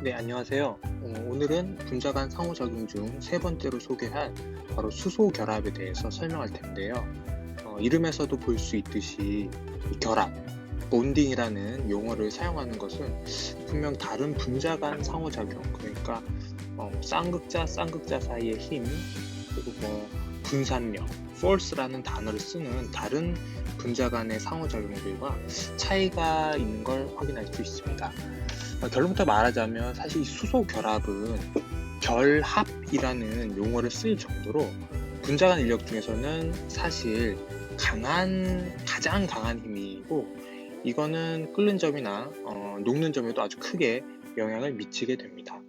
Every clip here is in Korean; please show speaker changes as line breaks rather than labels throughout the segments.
네, 안녕하세요. 오늘은 분자 간 상호작용 중 세 번째로 소개할 바로 수소 결합에 대해서 설명할 텐데요. 이름에서도 볼 수 있듯이 이 결합, 본딩이라는 용어를 사용하는 것은 분명 다른 분자 간 상호작용, 그러니까 쌍극자 사이의 힘, 그리고 분산력, force라는 단어를 쓰는 다른 분자 간의 상호작용들과 차이가 있는 걸 확인할 수 있습니다. 결론부터 말하자면 사실 이 수소 결합은 결합이라는 용어를 쓸 정도로 분자 간 인력 중에서는 사실 가장 강한 힘이고, 이거는 끓는 점이나 녹는 점에도 아주 크게 영향을 미치게 됩니다.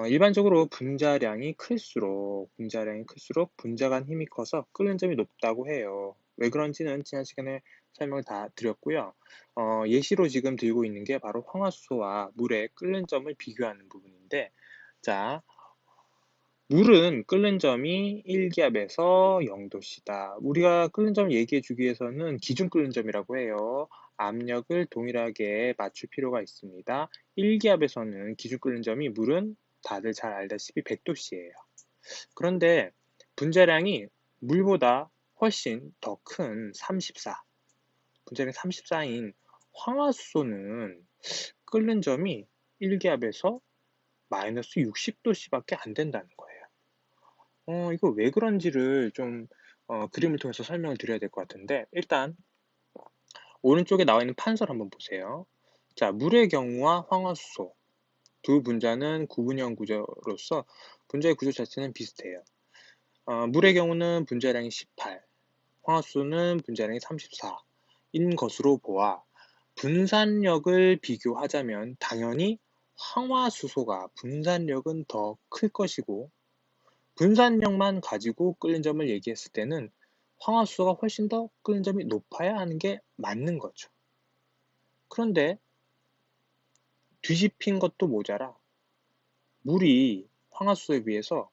일반적으로 분자량이 클수록 분자 간 힘이 커서 끓는 점이 높다고 해요. 왜 그런지는 지난 시간에 설명을 다 드렸고요. 예시로 지금 들고 있는 게 바로 황화수소와 물의 끓는 점을 비교하는 부분인데, 자, 물은 끓는 점이 1기압에서 0도씨다. 우리가 끓는 점을 얘기해 주기 위해서는 기준 끓는 점이라고 해요. 압력을 동일하게 맞출 필요가 있습니다. 1기압에서는 기준 끓는 점이 물은 다들 잘 알다시피 100도씨예요. 그런데 분자량이 물보다 훨씬 더 큰 34, 분자량이 34인 황화수소는 끓는 점이 1기압에서 마이너스 60도씨밖에 안 된다는 거예요. 이거 왜 그런지를 좀 그림을 통해서 설명을 드려야 될 것 같은데, 일단 오른쪽에 나와 있는 판서를 한번 보세요. 자, 물의 경우와 황화수소 두 분자는 구분형 구조로서 분자의 구조 자체는 비슷해요. 물의 경우는 분자량이 18, 황화수소는 분자량이 34인 것으로 보아 분산력을 비교하자면 당연히 황화수소가 분산력은 더 클 것이고, 분산력만 가지고 끓는 점을 얘기했을 때는 황화수소가 훨씬 더 끓는 점이 높아야 하는 게 맞는 거죠. 그런데 뒤집힌 것도 모자라 물이 황화수소에 비해서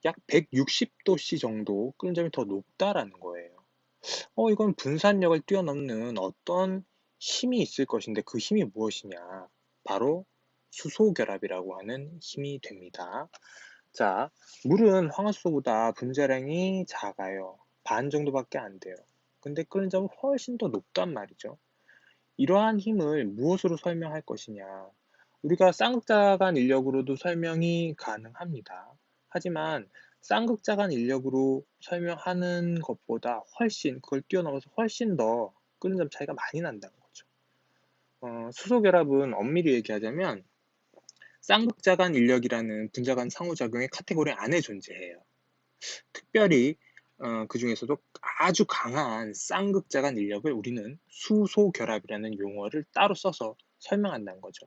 약 160도씨 정도 끓는 점이 더 높다라는 거예요. 이건 분산력을 뛰어넘는 어떤 힘이 있을 것인데, 그 힘이 무엇이냐? 바로 수소 결합이라고 하는 힘이 됩니다. 자, 물은 황화수소보다 분자량이 작아요. 반 정도밖에 안 돼요. 근데 끓는 점은 훨씬 더 높단 말이죠. 이러한 힘을 무엇으로 설명할 것이냐? 우리가 쌍극자 간 인력으로도 설명이 가능합니다. 하지만 쌍극자 간 인력으로 설명하는 것보다 그걸 뛰어넘어서 훨씬 더 끓는 점 차이가 많이 난다는 거죠. 수소 결합은 엄밀히 얘기하자면 쌍극자 간 인력이라는 분자 간 상호작용의 카테고리 안에 존재해요. 특별히 그 중에서도 아주 강한 쌍극자 간 인력을 우리는 수소 결합이라는 용어를 따로 써서 설명한다는 거죠.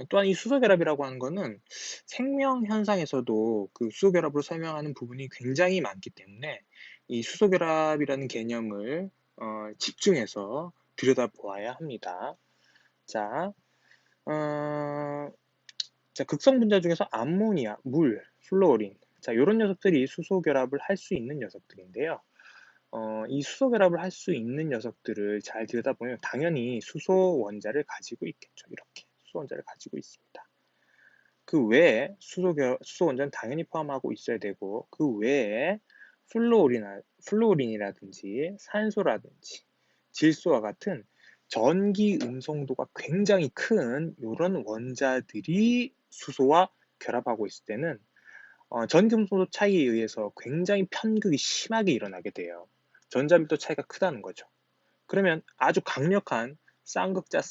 또한 이 수소 결합이라고 하는 거는 생명 현상에서도 그 수소 결합으로 설명하는 부분이 굉장히 많기 때문에 이 수소 결합이라는 개념을 집중해서 들여다보아야 합니다. 자, 어, 극성 분자 중에서 암모니아, 물, 플루오린, 자, 이런 녀석들이 수소 결합을 할 수 있는 녀석들인데요. 이 수소 결합을 할 수 있는 녀석들을 잘 들여다보면 당연히 수소 원자를 가지고 있겠죠. 이렇게 수소 원자를 가지고 있습니다. 그 외에 수소 원자는 당연히 포함하고 있어야 되고, 그 외에 플루오린이라든지 산소라든지 질소와 같은 전기 음성도가 굉장히 큰 이런 원자들이 수소와 결합하고 있을 때는 전기 음성도 차이에 의해서 굉장히 편극이 심하게 일어나게 돼요. 전자밀도 차이가 크다는 거죠. 그러면 아주 강력한 쌍극자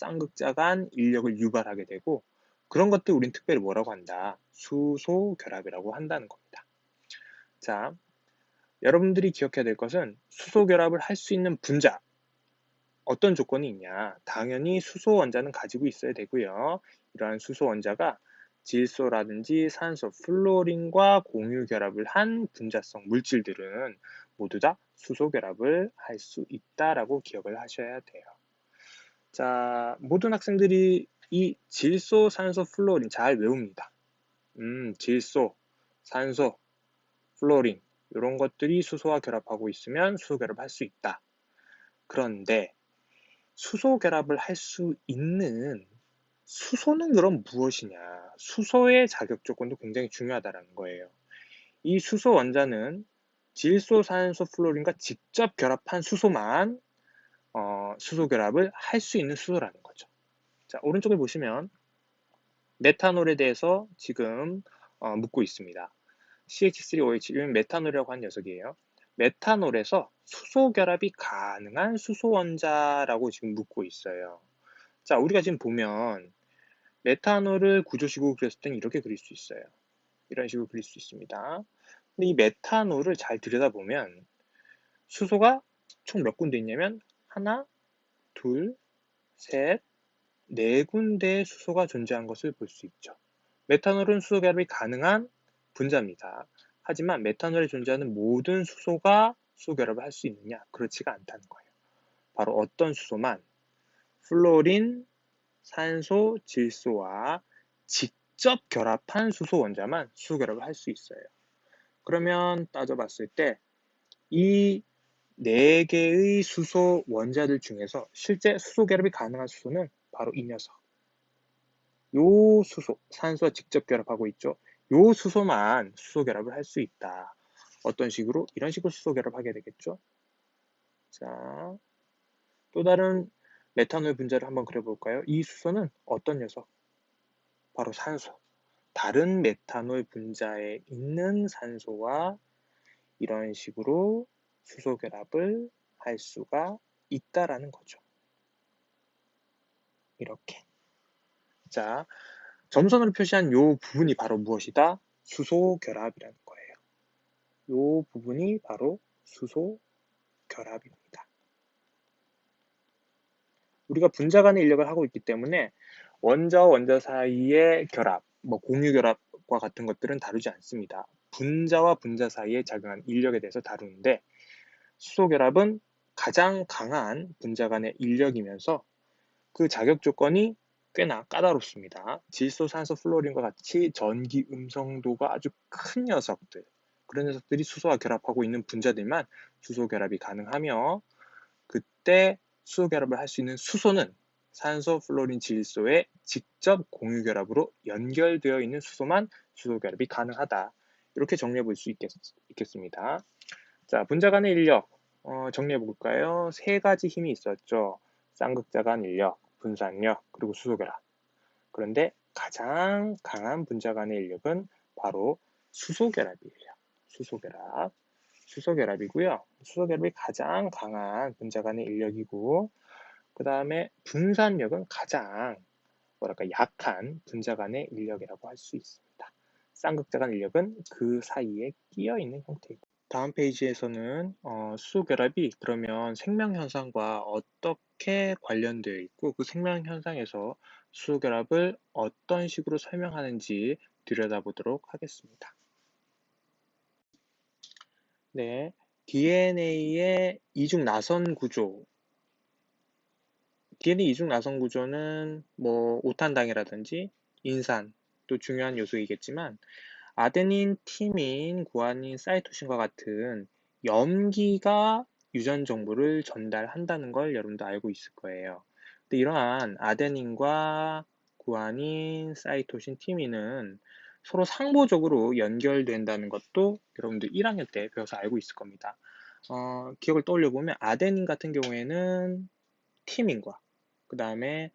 간 인력을 유발하게 되고, 그런 것들 우린 특별히 뭐라고 한다? 수소 결합이라고 한다는 겁니다. 자, 여러분들이 기억해야 될 것은 수소 결합을 할 수 있는 분자, 어떤 조건이 있냐? 당연히 수소 원자는 가지고 있어야 되고요. 이러한 수소 원자가 질소라든지 산소, 플루오린과 공유 결합을 한 분자성 물질들은 모두 다 수소 결합을 할 수 있다라고 기억을 하셔야 돼요. 자, 모든 학생들이 이 질소, 산소, 플루오린 잘 외웁니다. 질소, 산소, 플루오린 이런 것들이 수소와 결합하고 있으면 수소 결합을 할 수 있다. 그런데 수소 결합을 할 수 있는 수소는 그럼 무엇이냐? 수소의 자격 조건도 굉장히 중요하다는 거예요. 이 수소 원자는 질소, 산소, 플로린과 직접 결합한 수소만 수소 결합을 할 수 있는 수소라는 거죠. 자, 오른쪽에 보시면 메탄올에 대해서 지금 묻고 있습니다. CH3OH, 이건 메탄올이라고 하는 녀석이에요. 메탄올에서 수소 결합이 가능한 수소 원자라고 지금 묻고 있어요. 자, 우리가 지금 보면 메탄올을 구조식으로 그렸을 때는 이렇게 그릴 수 있어요. 이런 식으로 그릴 수 있습니다. 근데 이 메탄올을 잘 들여다보면 수소가 총 몇 군데 있냐면 하나, 둘, 셋, 네 군데의 수소가 존재한 것을 볼 수 있죠. 메탄올은 수소 결합이 가능한 분자입니다. 하지만 메탄올에 존재하는 모든 수소가 수소 결합을 할 수 있느냐? 그렇지가 않다는 거예요. 바로 어떤 수소만 플로린, 산소, 질소와 직접 결합한 수소 원자만 수소 결합을 할 수 있어요. 그러면 따져봤을 때 이 네 개의 수소 원자들 중에서 실제 수소 결합이 가능한 수소는 바로 이 녀석. 요 수소, 산소와 직접 결합하고 있죠. 요 수소만 수소 결합을 할 수 있다. 어떤 식으로? 이런 식으로 수소 결합하게 되겠죠. 자, 또 다른 메탄올 분자를 한번 그려볼까요? 이 수소는 어떤 녀석? 바로 산소. 다른 메탄올 분자에 있는 산소와 이런 식으로 수소 결합을 할 수가 있다라는 거죠. 이렇게. 자, 점선으로 표시한 요 부분이 바로 무엇이다? 수소 결합이라는 거예요. 요 부분이 바로 수소 결합입니다. 우리가 분자 간의 인력을 하고 있기 때문에 원자와 원자 사이의 결합, 공유 결합과 같은 것들은 다루지 않습니다. 분자와 분자 사이에 작용한 인력에 대해서 다루는데 수소 결합은 가장 강한 분자 간의 인력이면서 그 자격 조건이 꽤나 까다롭습니다. 질소, 산소, 플로린과 같이 전기 음성도가 아주 큰 녀석들, 그런 녀석들이 수소와 결합하고 있는 분자들만 수소 결합이 가능하며 그때 수소 결합을 할 수 있는 수소는 산소, 플로린, 질소의 직접 공유 결합으로 연결되어 있는 수소만 수소 결합이 가능하다. 이렇게 정리해 볼 수 있겠습니다. 자, 분자 간의 인력 정리해 볼까요? 세 가지 힘이 있었죠. 쌍극자 간 인력, 분산력, 그리고 수소 결합. 그런데 가장 강한 분자 간의 인력은 바로 수소 결합이에요. 수소 결합. 수소 결합이고요. 수소 결합이 가장 강한 분자 간의 인력이고, 그 다음에 분산력은 가장 약한 분자 간의 인력이라고 할 수 있습니다. 쌍극자 간 인력은 그 사이에 끼어 있는 형태이고. 다음 페이지에서는 수소 결합이 그러면 생명 현상과 어떻게 관련되어 있고 그 생명 현상에서 수소 결합을 어떤 식으로 설명하는지 들여다보도록 하겠습니다. 네, DNA의 이중 나선 구조. DNA 이중 나선 구조는 오탄당이라든지 인산 또 중요한 요소이겠지만 아데닌, 티민, 구아닌, 사이토신과 같은 염기가 유전 정보를 전달한다는 걸 여러분도 알고 있을 거예요. 근데 이러한 아데닌과 구아닌, 사이토신, 티민은 서로 상보적으로 연결된다는 것도 여러분들 1학년 때 배워서 알고 있을 겁니다. 기억을 떠올려 보면 아데닌 같은 경우에는 티민과 그 다음에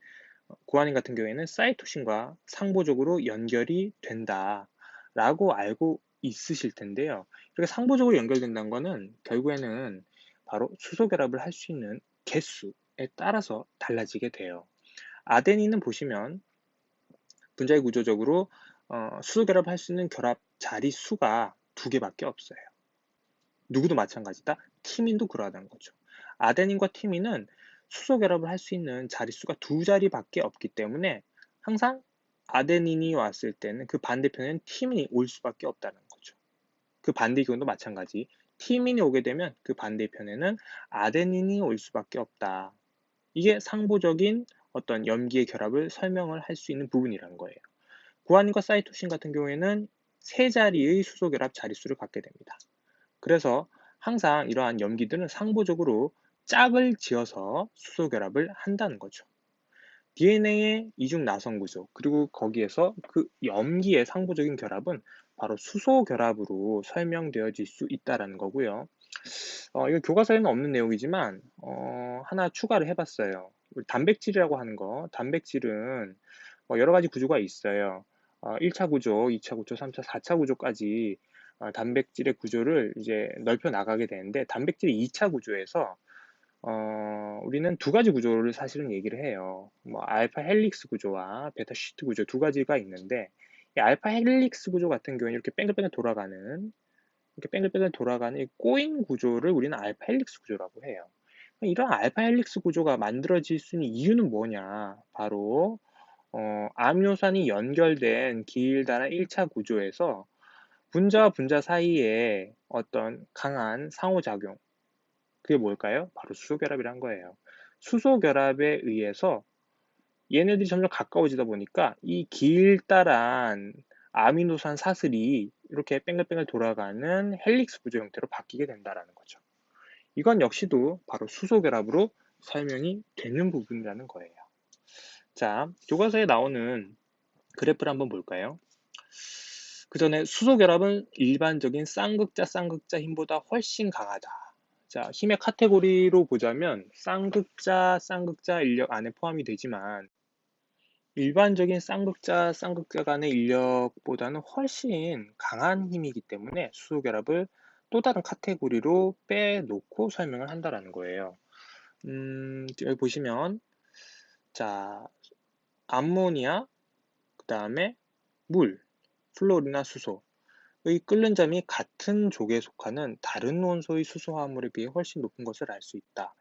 구아닌 같은 경우에는 사이토신과 상보적으로 연결이 된다라고 알고 있으실 텐데요. 이렇게 상보적으로 연결된다는 것은 결국에는 바로 수소 결합을 할 수 있는 개수에 따라서 달라지게 돼요. 아데닌은 보시면 분자의 구조적으로 수소 결합할 수 있는 결합 자리수가 2개밖에 없어요. 누구도 마찬가지다. 티민도 그러하다는 거죠. 아데닌과 티민은 수소 결합을 할 수 있는 자릿수가 2자리밖에 없기 때문에 항상 아데닌이 왔을 때는 그 반대편에는 티민이 올 수밖에 없다는 거죠. 그 반대 경우도 마찬가지. 티민이 오게 되면 그 반대편에는 아데닌이 올 수밖에 없다. 이게 상보적인 어떤 염기의 결합을 설명을 할 수 있는 부분이라는 거예요. 구아닌과 사이토신 같은 경우에는 3자리의 수소 결합 자릿수를 갖게 됩니다. 그래서 항상 이러한 염기들은 상보적으로 짝을 지어서 수소 결합을 한다는 거죠. DNA의 이중 나선 구조, 그리고 거기에서 그 염기의 상부적인 결합은 바로 수소 결합으로 설명되어질 수 있다라는 거고요. 이거 교과서에는 없는 내용이지만 하나 추가를 해봤어요. 우리 단백질이라고 하는 거, 단백질은 여러 가지 구조가 있어요. 1차 구조, 2차 구조, 3차, 4차 구조까지 단백질의 구조를 이제 넓혀 나가게 되는데, 단백질의 2차 구조에서 우리는 두 가지 구조를 사실은 얘기를 해요. 뭐 알파 헬릭스 구조와 베타 시트 구조 두 가지가 있는데, 이 알파 헬릭스 구조 같은 경우는 이렇게 뺑글뺑글 돌아가는 이 꼬인 구조를 우리는 알파 헬릭스 구조라고 해요. 이런 알파 헬릭스 구조가 만들어질 수 있는 이유는 뭐냐? 바로 아미노산이 연결된 길다란 1차 구조에서 분자와 분자 사이에 어떤 강한 상호작용, 그게 뭘까요? 바로 수소결합이란 거예요. 수소결합에 의해서 얘네들이 점점 가까워지다 보니까 이 길다란 아미노산 사슬이 이렇게 뺑글뺑글 돌아가는 헬릭스 구조 형태로 바뀌게 된다는 거죠. 이건 역시도 바로 수소결합으로 설명이 되는 부분이라는 거예요. 자, 교과서에 나오는 그래프를 한번 볼까요? 그 전에 수소결합은 일반적인 쌍극자 힘보다 훨씬 강하다. 자, 힘의 카테고리로 보자면 쌍극자 인력 안에 포함이 되지만, 일반적인 쌍극자 간의 인력보다는 훨씬 강한 힘이기 때문에 수소결합을 또 다른 카테고리로 빼놓고 설명을 한다라는 거예요. 여기 보시면, 자, 암모니아, 그 다음에 물, 플로리나 수소, 의 끓는 점이 같은 족에 속하는 다른 원소의 수소 화합물에 비해 훨씬 높은 것을 알 수 있다.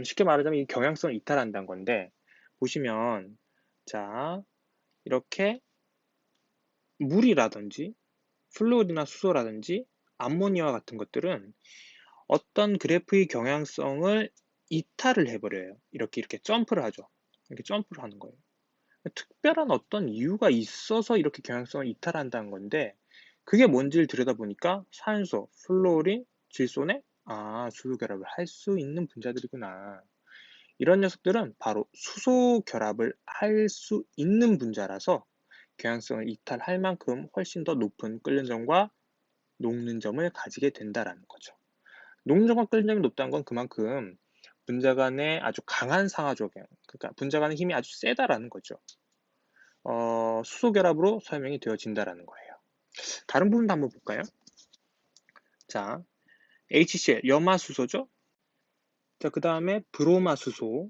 쉽게 말하자면 이 경향성을 이탈한다는 건데, 보시면, 자, 이렇게 물이라든지 플루오리나 수소라든지 암모니아 같은 것들은 어떤 그래프의 경향성을 이탈을 해버려요. 이렇게 점프를 하죠. 이렇게 점프를 하는 거예요. 특별한 어떤 이유가 있어서 이렇게 경향성을 이탈한다는 건데, 그게 뭔지를 들여다보니까 산소, 플로린, 질소네? 수소 결합을 할 수 있는 분자들이구나. 이런 녀석들은 바로 수소 결합을 할 수 있는 분자라서 경향성을 이탈할 만큼 훨씬 더 높은 끓는 점과 녹는 점을 가지게 된다라는 거죠. 녹는 점과 끓는 점이 높다는 건 그만큼 분자 간의 아주 강한 상하작용, 그러니까 분자 간의 힘이 아주 세다라는 거죠. 수소 결합으로 설명이 되어진다라는 거예요. 다른 부분도 한번 볼까요? 자, HCl, 염화수소죠? 자, 그 다음에 브로마수소,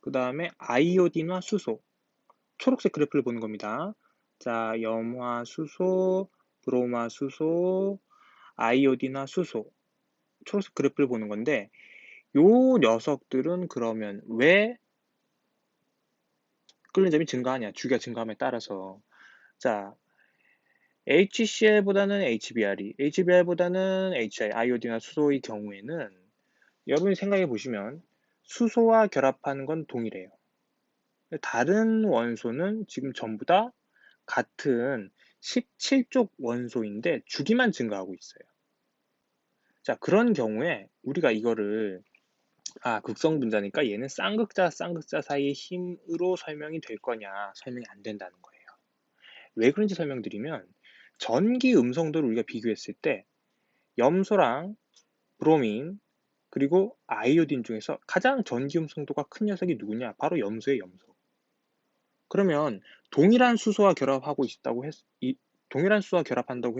그 다음에 아이오딘화 수소, 초록색 그래프를 보는 겁니다. 자, 염화수소, 브로마수소, 아이오딘화 수소, 초록색 그래프를 보는 건데, 요 녀석들은 그러면 왜 끓는 점이 증가하냐, 주기가 증가함에 따라서. 자, HCl보다는 HBr보다는 HI, 아이오딘화 수소의 경우에는 여러분이 생각해 보시면 수소와 결합하는 건 동일해요. 다른 원소는 지금 전부 다 같은 17족 원소인데 주기만 증가하고 있어요. 자, 그런 경우에 우리가 이거를 극성 분자니까 얘는 쌍극자 사이의 힘으로 설명이 될 거냐, 설명이 안 된다는 거예요. 왜 그런지 설명드리면, 전기 음성도를 우리가 비교했을 때 염소랑 브로민 그리고 아이오딘 중에서 가장 전기 음성도가 큰 녀석이 누구냐? 바로 염소의 염소. 그러면 동일한 수소와 결합한다고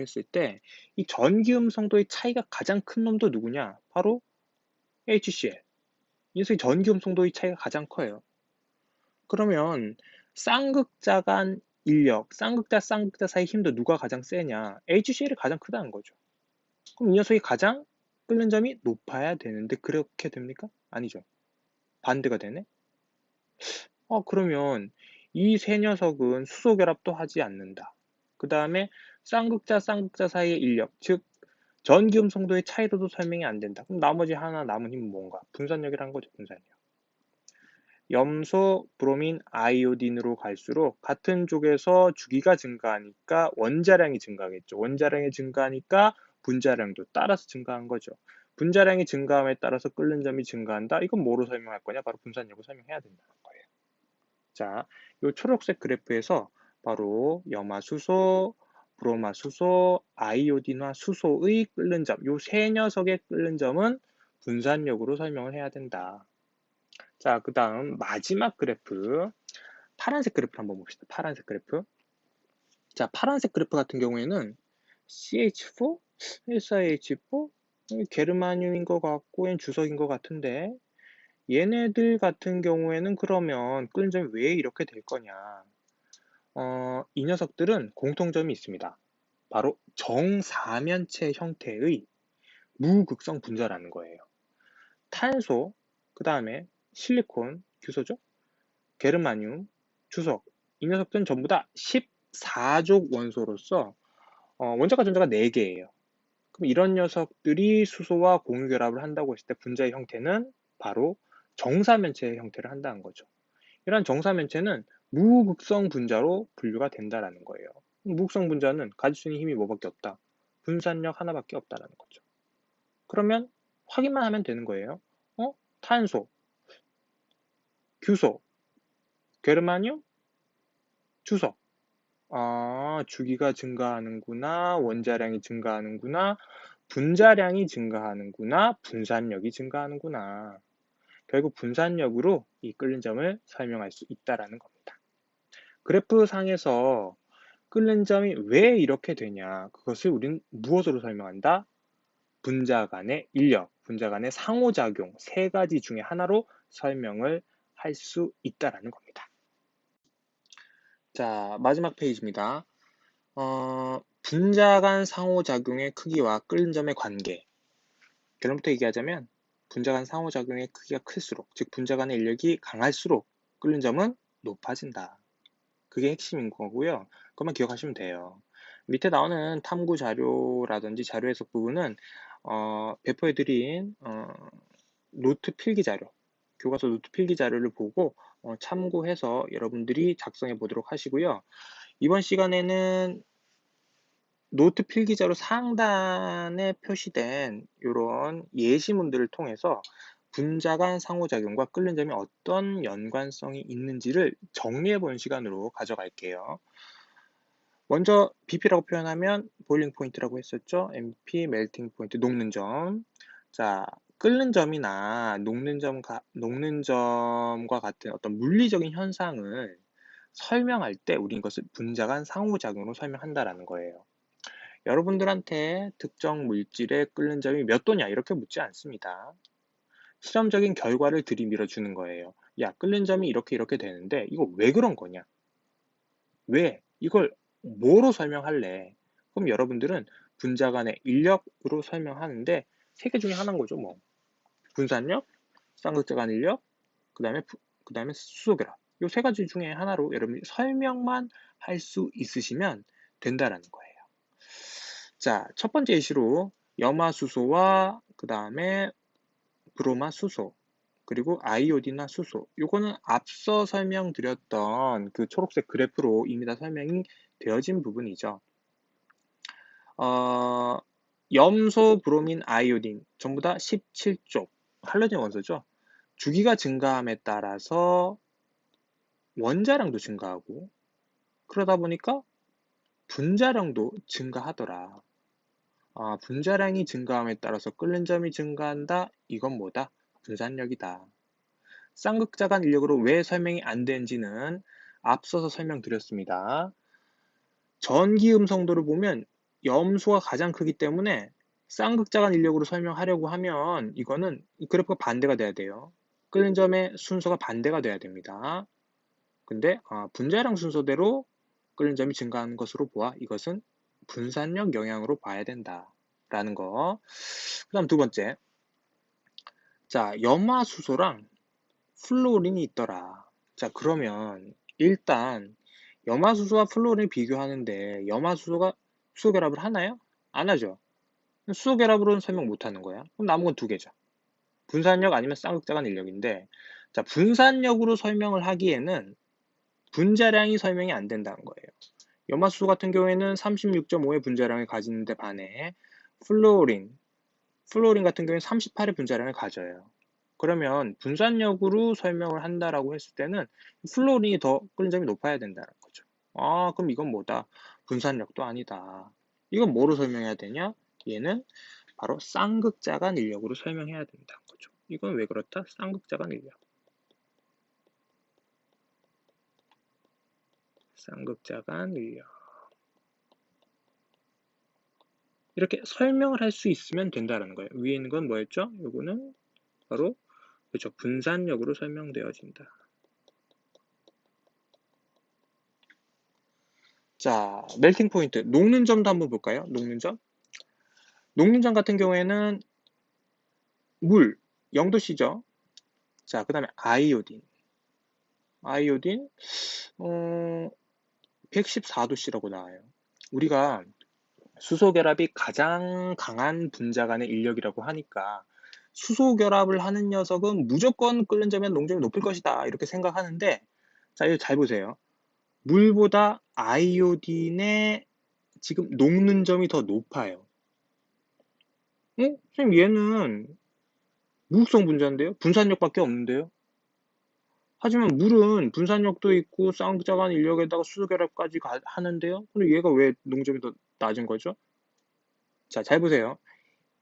했을 때 이 전기 음성도의 차이가 가장 큰 놈도 누구냐? 바로 HCl. 이 녀석의 전기 음성도의 차이가 가장 커요. 그러면 쌍극자 간 인력, 쌍극자 사이 힘도 누가 가장 세냐? HCl이 가장 크다는 거죠. 그럼 이 녀석이 가장 끓는 점이 높아야 되는데 그렇게 됩니까? 아니죠. 반대가 되네? 그러면 이 세 녀석은 수소 결합도 하지 않는다. 그 다음에 쌍극자 사이의 인력, 즉 전기음 성도의 차이로도 설명이 안 된다. 그럼 나머지 하나 남은 힘은 뭔가? 분산력이라는 거죠, 분산력. 염소, 브로민, 아이오딘으로 갈수록 같은 쪽에서 주기가 증가하니까 원자량이 증가하겠죠. 원자량이 증가하니까 분자량도 따라서 증가한 거죠. 분자량이 증가함에 따라서 끓는 점이 증가한다. 이건 뭐로 설명할 거냐? 바로 분산력으로 설명해야 된다는 거예요. 자, 이 초록색 그래프에서 바로 염화수소, 브로마수소, 아이오딘화 수소의 끓는 점, 이 세 녀석의 끓는 점은 분산력으로 설명을 해야 된다. 자, 그 다음 마지막 그래프, 파란색 그래프를 한번 봅시다. 파란색 그래프. 자, 파란색 그래프 같은 경우에는 CH4, SiH4, 게르마늄인 것 같고, 얘는 주석인 것 같은데, 얘네들 같은 경우에는 그러면 끓는 점이 왜 이렇게 될 거냐? 이 녀석들은 공통점이 있습니다. 바로 정사면체 형태의 무극성 분자라는 거예요. 탄소, 그 다음에 실리콘, 규소죠? 게르마늄, 주석, 이 녀석들은 전부 다 14족 원소로서 원자과 전자가 4개예요. 그럼 이런 녀석들이 수소와 공유결합을 한다고 했을 때 분자의 형태는 바로 정사면체의 형태를 한다는 거죠. 이러한 정사면체는 무극성 분자로 분류가 된다라는 거예요. 무극성 분자는 가질 수 있는 힘이 뭐밖에 없다? 분산력 하나밖에 없다라는 거죠. 그러면 확인만 하면 되는 거예요. 탄소, 규소, 게르마늄, 주석. 주기가 증가하는구나, 원자량이 증가하는구나, 분자량이 증가하는구나, 분산력이 증가하는구나. 결국 분산력으로 이 끓는 점을 설명할 수 있다라는 겁니다. 그래프 상에서 끓는 점이 왜 이렇게 되냐? 그것을 우리는 무엇으로 설명한다? 분자 간의 인력, 분자 간의 상호작용 세 가지 중에 하나로 설명을 할 수 있다라는 겁니다. 자, 마지막 페이지입니다. 분자 간 상호작용의 크기와 끓는 점의 관계. 결론부터 얘기하자면 분자 간 상호작용의 크기가 클수록, 즉 분자 간의 인력이 강할수록 끓는 점은 높아진다. 그게 핵심인 거고요. 그것만 기억하시면 돼요. 밑에 나오는 탐구 자료라든지 자료 해석 부분은 배포해드린 노트 필기 자료, 교과서 노트 필기 자료를 보고 참고해서 여러분들이 작성해 보도록 하시고요. 이번 시간에는 노트 필기자료 상단에 표시된 이런 예시문들을 통해서 분자 간 상호작용과 끓는 점이 어떤 연관성이 있는지를 정리해 보는 시간으로 가져갈게요. 먼저 BP라고 표현하면 보일링 포인트라고 했었죠. MP, 멜팅 포인트, 녹는 점. 자, 끓는 점이나 녹는 점과 같은 어떤 물리적인 현상을 설명할 때 우리는 이것을 분자 간 상호작용으로 설명한다라는 거예요. 여러분들한테 특정 물질의 끓는 점이 몇 도냐 이렇게 묻지 않습니다. 실험적인 결과를 들이밀어 주는 거예요. 야, 끓는 점이 이렇게 되는데 이거 왜 그런 거냐? 왜? 이걸 뭐로 설명할래? 그럼 여러분들은 분자 간의 인력으로 설명하는데 세 개 중에 하나인 거죠, 뭐. 분산력, 쌍극자 간 인력, 그다음에 수소결합. 이 세 가지 중에 하나로 여러분이 설명만 할 수 있으시면 된다라는 거예요. 자, 첫 번째 예시로 염화수소와 그 다음에 브로마수소 그리고 아이오딘화 수소, 요거는 앞서 설명드렸던 그 초록색 그래프로 이미 다 설명이 되어진 부분이죠. 염소, 브로민, 아이오딘 전부 다 17쪽 할로젠 원소죠. 주기가 증가함에 따라서 원자량도 증가하고 그러다 보니까 분자량도 증가하더라. 분자량이 증가함에 따라서 끓는 점이 증가한다. 이건 뭐다? 분산력이다. 쌍극자 간 인력으로 왜 설명이 안 되는지는 앞서서 설명드렸습니다. 전기 음성도를 보면 염소가 가장 크기 때문에 쌍극자 간 인력으로 설명하려고 하면 이거는 이 그래프가 반대가 돼야 돼요. 끓는 점의 순서가 반대가 돼야 됩니다. 근데 분자량 순서대로 끓는 점이 증가하는 것으로 보아 이것은 분산력 영향으로 봐야 된다라는 거. 그 다음 두 번째. 자, 염화수소랑 플루오린이 있더라. 자, 그러면 일단 염화수소와 플루오린을 비교하는데 염화수소가 수소결합을 하나요? 안 하죠. 수소결합으로는 설명 못 하는 거야. 그럼 남은 건 두 개죠. 분산력 아니면 쌍극자 간 인력인데, 자, 분산력으로 설명을 하기에는 분자량이 설명이 안 된다는 거예요. 염화수소 같은 경우에는 36.5의 분자량을 가지는데 반해 플루오린 플로린 같은 경우는 38의 분자량을 가져요. 그러면 분산력으로 설명을 한다라고 했을 때는 플로린이 더 끓는 점이 높아야 된다는 거죠. 아, 그럼 이건 뭐다? 분산력도 아니다. 이건 뭐로 설명해야 되냐? 얘는 바로 쌍극자간 인력으로 설명해야 된다는 거죠. 이건 왜 그렇다? 쌍극자간 인력. 쌍극자간 인력. 이렇게 설명을 할 수 있으면 된다는 거예요. 위에 있는 건 뭐였죠? 요거는 바로 그렇죠. 분산력으로 설명되어진다. 자, 멜팅 포인트. 녹는 점도 한번 볼까요? 녹는 점. 녹는 점 같은 경우에는 물, 0도씨죠. 자, 그 다음에 아이오딘. 아이오딘, 114도씨라고 나와요. 우리가 수소결합이 가장 강한 분자 간의 인력이라고 하니까 수소결합을 하는 녀석은 무조건 끓는 점의 농점이 높을 것이다. 이렇게 생각하는데, 자, 이거 잘 보세요. 물보다 아이오딘의 지금 녹는 점이 더 높아요. 선생님, 얘는 무극성 분자인데요? 분산력밖에 없는데요? 하지만 물은 분산력도 있고 쌍극자간 인력에다가 수소결합까지 하는데요? 근데 얘가 왜 농점이 더 낮은 거죠? 자, 잘 보세요.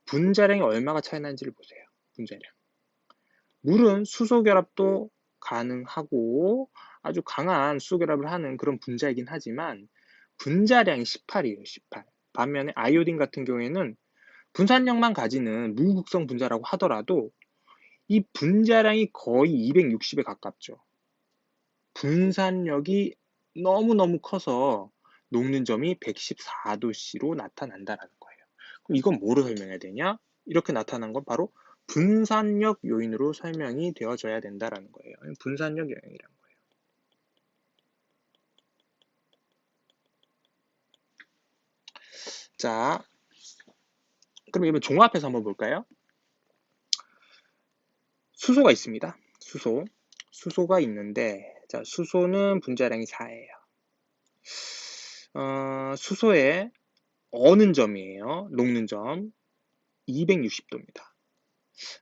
분자량이 얼마가 차이 나는지를 보세요. 분자량. 물은 수소결합도 가능하고 아주 강한 수소결합을 하는 그런 분자이긴 하지만 분자량이 18이에요. 18. 반면에 아이오딘 같은 경우에는 분산력만 가지는 무극성 분자라고 하더라도 이 분자량이 거의 260에 가깝죠. 분산력이 너무너무 커서 녹는 점이 114도씨로 나타난다는 거예요. 그럼 이건 뭐로 설명해야 되냐? 이렇게 나타난 건 바로 분산력 요인으로 설명이 되어져야 된다는 거예요. 분산력 요인이란 거예요. 자, 그럼 이번 종합해서 한번 볼까요? 수소가 있습니다. 수소가 있는데, 자, 수소는 분자량이 4예요. 수소의 어는 점이에요. 녹는 점 260도입니다.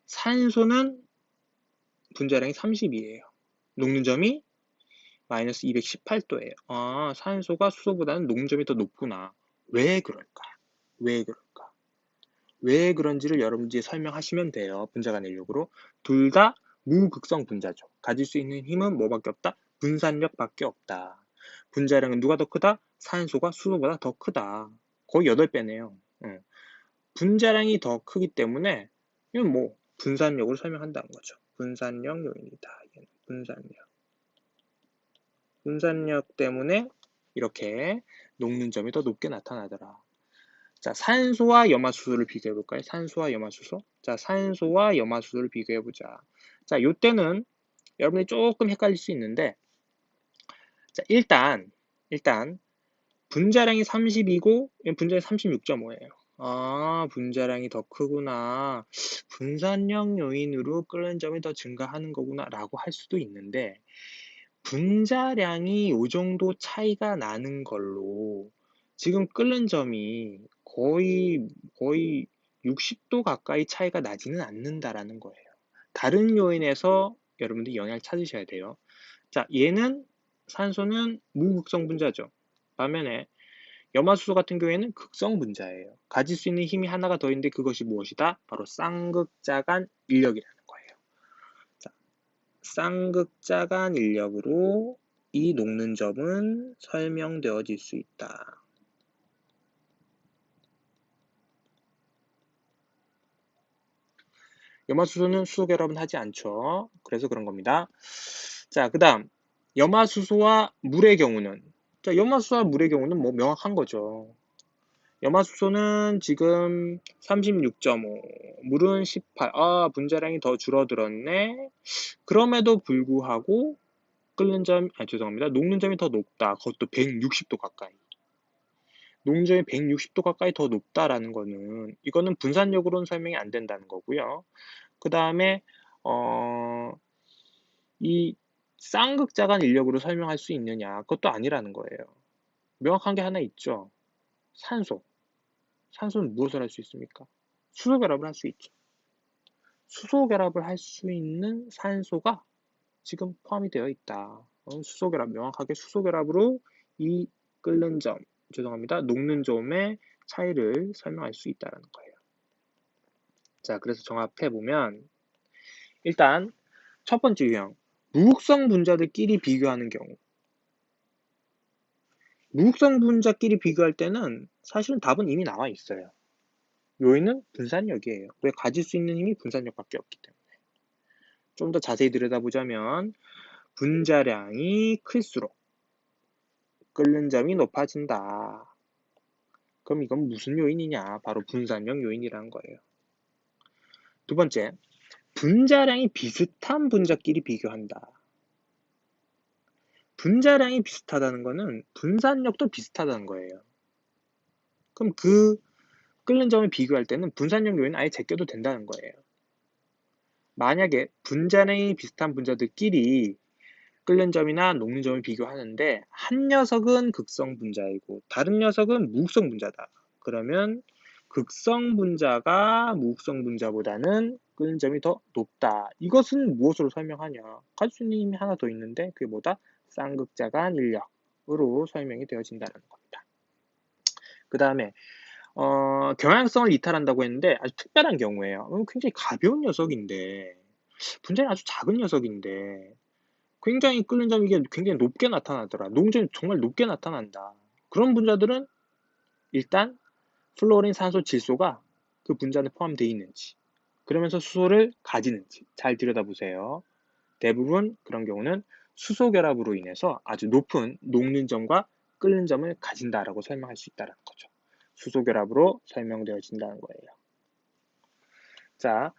산소는 분자량이 30이에요. 녹는 점이 마이너스 218도예요. 아, 산소가 수소보다는 녹는 점이 더 높구나. 왜 그럴까? 왜 그럴까? 왜 그런지를 여러분들이 설명하시면 돼요. 분자간 인력으로. 둘 다 무극성 분자죠. 가질 수 있는 힘은 뭐밖에 없다? 분산력밖에 없다. 분자량은 누가 더 크다? 산소가 수소보다 더 크다. 거의 8배네요. 분자량이 더 크기 때문에 이건 뭐 분산력으로 설명한다는 거죠. 분산력 요인이다. 분산력. 분산력 때문에 이렇게 녹는 점이 더 높게 나타나더라. 자, 산소와 염화수소를 비교해 볼까요? 산소와 염화수소. 자, 산소와 염화수소를 비교해 보자. 자, 요때는 여러분이 조금 헷갈릴 수 있는데, 자, 일단 분자량이 30이고 분자량이 36.5예요. 아, 분자량이 더 크구나. 분산력 요인으로 끓는 점이 더 증가하는 거구나 라고 할 수도 있는데, 분자량이 요 정도 차이가 나는 걸로 지금 끓는 점이 거의 60도 가까이 차이가 나지는 않는다라는 거예요. 다른 요인에서 여러분들이 영향을 찾으셔야 돼요. 자, 얘는 산소는 무극성 분자죠. 반면에 염화수소 같은 경우에는 극성 분자예요. 가질 수 있는 힘이 하나가 더 있는데 그것이 무엇이다? 바로 쌍극자간 인력이라는 거예요. 자, 쌍극자간 인력으로 이 녹는 점은 설명되어질 수 있다. 염화수소는 수소 결합은 하지 않죠. 그래서 그런 겁니다. 자, 그 다음 염화수소와 물의 경우는, 자, 염화수소와 물의 경우는 뭐 명확한 거죠. 염화수소는 지금 36.5, 물은 18. 아, 분자량이 더 줄어들었네. 그럼에도 불구하고 끓는 점, 죄송합니다. 녹는 점이 더 높다. 그것도 160도 가까이. 녹는 점이 160도 가까이 더 높다라는 거는 이거는 분산력으로는 설명이 안 된다는 거고요. 그 다음에 이 쌍극자간 인력으로 설명할 수 있느냐? 그것도 아니라는 거예요. 명확한 게 하나 있죠. 산소. 산소는 무엇을 할 수 있습니까? 수소 결합을 할 수 있죠. 수소 결합을 할 수 있는 산소가 지금 포함이 되어 있다. 수소 결합, 명확하게 수소 결합으로 이 끓는 점, 죄송합니다. 녹는 점의 차이를 설명할 수 있다는 거예요. 자, 그래서 정합해 보면 일단 첫 번째 유형, 무극성 분자들끼리 비교하는 경우. 무극성 분자끼리 비교할 때는 사실은 답은 이미 나와 있어요. 요인은 분산력이에요. 왜? 가질 수 있는 힘이 분산력밖에 없기 때문에. 좀 더 자세히 들여다보자면 분자량이 클수록 끓는 점이 높아진다. 그럼 이건 무슨 요인이냐? 바로 분산력 요인이라는 거예요. 두 번째, 분자량이 비슷한 분자끼리 비교한다. 분자량이 비슷하다는 거는 분산력도 비슷하다는 거예요. 그럼 그 끓는 점을 비교할 때는 분산력 요인 아예 제껴도 된다는 거예요. 만약에 분자량이 비슷한 분자들끼리 끓는 점이나 녹는 점을 비교하는데 한 녀석은 극성 분자이고 다른 녀석은 무극성 분자다. 그러면 극성 분자가 무극성 분자보다는 끓는 점이 더 높다. 이것은 무엇으로 설명하냐? 가질 수 있는 힘이 하나 더 있는데 그게 뭐다? 쌍극자간 인력으로 설명이 되어진다는 겁니다. 그 다음에 경향성을 이탈한다고 했는데 아주 특별한 경우예요. 굉장히 가벼운 녀석인데 분자는 아주 작은 녀석인데 굉장히 끓는 점이 이게 굉장히 높게 나타나더라. 녹점이 정말 높게 나타난다. 그런 분자들은 일단 플로린, 산소, 질소가 그 분자에 포함되어 있는지 그러면서 수소를 가지는지 잘 들여다보세요. 대부분 그런 경우는 수소 결합으로 인해서 아주 높은 녹는 점과 끓는 점을 가진다라고 설명할 수 있다는 거죠. 수소 결합으로 설명되어진다는 거예요. 자,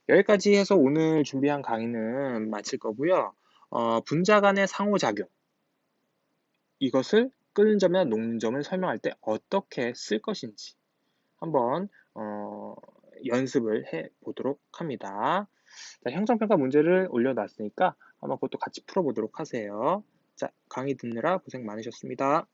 여기까지 해서 오늘 준비한 강의는 마칠 거고요. 분자 간의 상호작용, 이것을 끓는 점이나 녹는 점을 설명할 때 어떻게 쓸 것인지 한번 연습을 해 보도록 합니다. 자, 형성평가 문제를 올려놨으니까 한번 그것도 같이 풀어보도록 하세요. 자, 강의 듣느라 고생 많으셨습니다.